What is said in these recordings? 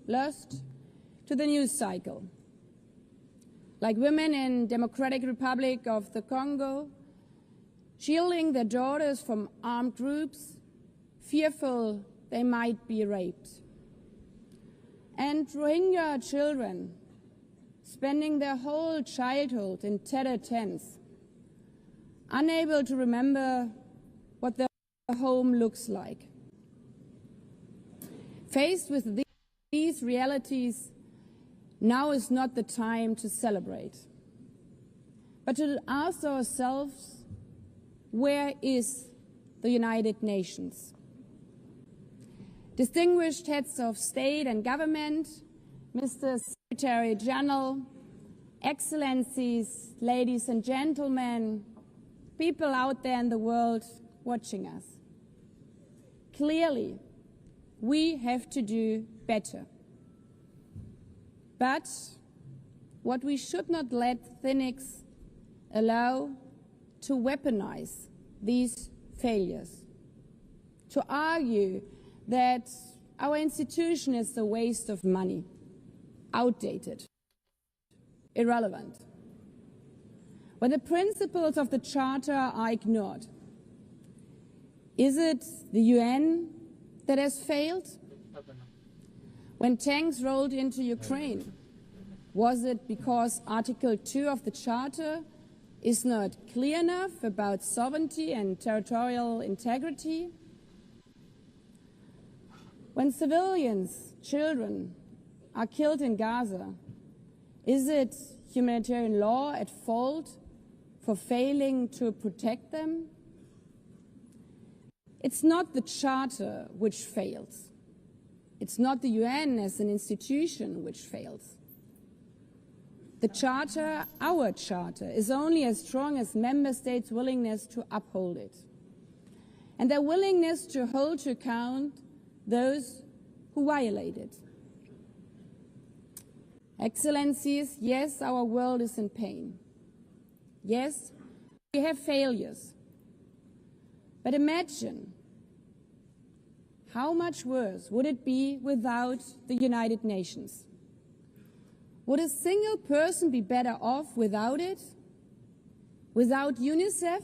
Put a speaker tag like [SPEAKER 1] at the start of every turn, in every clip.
[SPEAKER 1] lost to the news cycle. Like women in Democratic Republic of the Congo, shielding their daughters from armed groups, fearful they might be raped. And Rohingya children spending their whole childhood in tattered tents, unable to remember what their home looks like. Faced with these realities, now is not the time to celebrate, but to ask ourselves, where is the United Nations? Distinguished heads of state and government, Mr. Secretary General, Excellencies, ladies and gentlemen, people out there in the world watching us. Clearly, we have to do better. But what we should not let cynics allow to weaponize these failures, to argue that our institution is a waste of money, outdated, irrelevant. When the principles of the Charter are ignored, is it the UN that has failed? When tanks rolled into Ukraine, was it because Article 2 of the Charter is not clear enough about sovereignty and territorial integrity? When civilians, children, are killed in Gaza, is it humanitarian law at fault for failing to protect them? It's not the Charter which fails. It's not the UN as an institution which fails. The Charter, our Charter, is only as strong as member states' willingness to uphold it, and their willingness to hold to account those who violate it. Excellencies, yes, our world is in pain. Yes, we have failures. But imagine how much worse would it be without the United Nations? Would a single person be better off without it? Without UNICEF,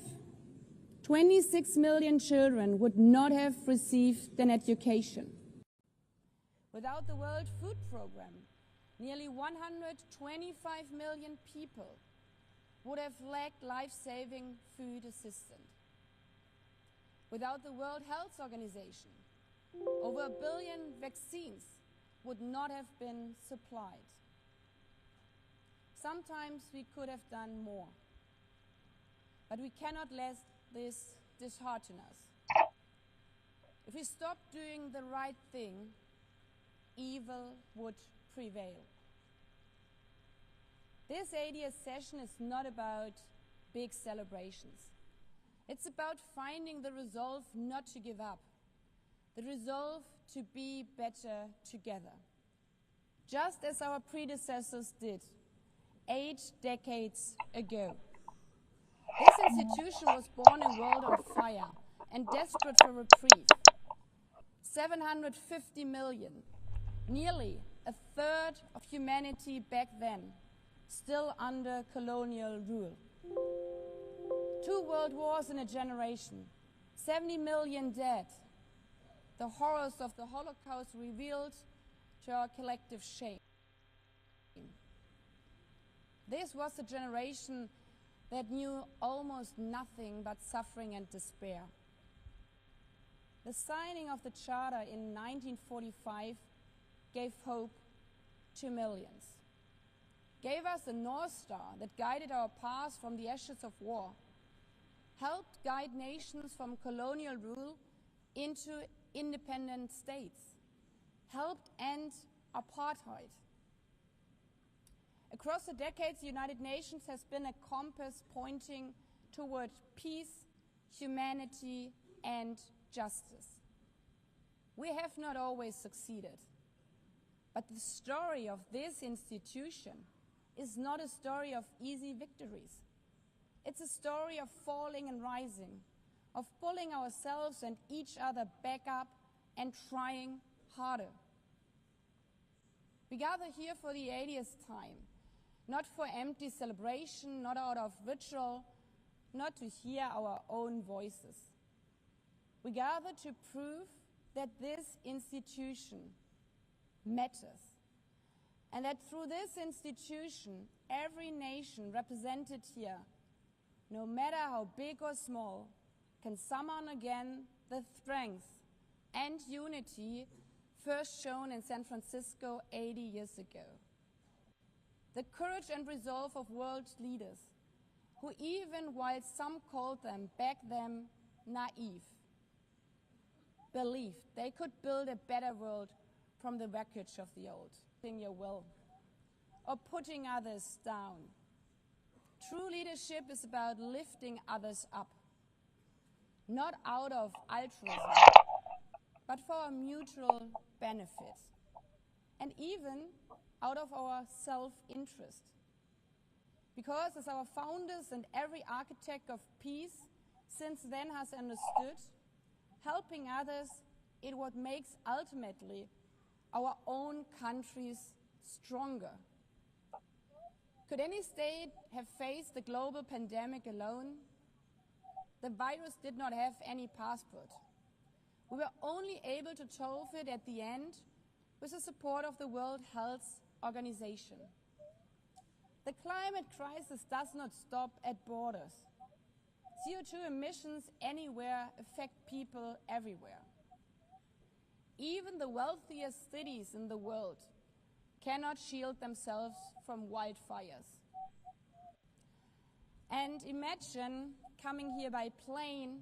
[SPEAKER 1] 26 million children would not have received an education. Without the World Food Programme, nearly 125 million people would have lacked life-saving food assistance. Without the World Health Organization, over 1 billion vaccines would not have been supplied. Sometimes we could have done more, but we cannot let this dishearten us. If we stop doing the right thing, evil would prevail. This 80th session is not about big celebrations. It's about finding the resolve not to give up, the resolve to be better together, just as our predecessors did 8 decades ago. This institution was born in a world on fire and desperate for reprieve. 750 million, nearly a third of humanity back then, still under colonial rule. 2 world wars in a generation, 70 million dead. The horrors of the Holocaust revealed to our collective shame. This was a generation that knew almost nothing but suffering and despair. The signing of the Charter in 1945 gave hope to millions, gave us a North Star that guided our path from the ashes of war, helped guide nations from colonial rule into independent states, helped end apartheid. Across the decades, the United Nations has been a compass pointing toward peace, humanity, and justice. We have not always succeeded, but the story of this institution is not a story of easy victories. It's a story of falling and rising, of pulling ourselves and each other back up and trying harder. We gather here for the 80th time, not for empty celebration, not out of ritual, not to hear our own voices. We gather to prove that this institution matters, and that through this institution, every nation represented here, no matter how big or small, can summon again the strength and unity first shown in San Francisco 80 years ago. The courage and resolve of world leaders, who even while some called them back then naive, believed they could build a better world from the wreckage of the old. In your will, or putting others down. True leadership is about lifting others up, not out of altruism, but for our mutual benefit, and even out of our self-interest. Because as our founders and every architect of peace since then has understood, helping others is what makes ultimately our own countries stronger. Could any state have faced the global pandemic alone? The virus did not have any passport. We were only able to solve it at the end with the support of the World Health Organization. The climate crisis does not stop at borders. CO2 emissions anywhere affect people everywhere. Even the wealthiest cities in the world cannot shield themselves from wildfires. And imagine coming here by plane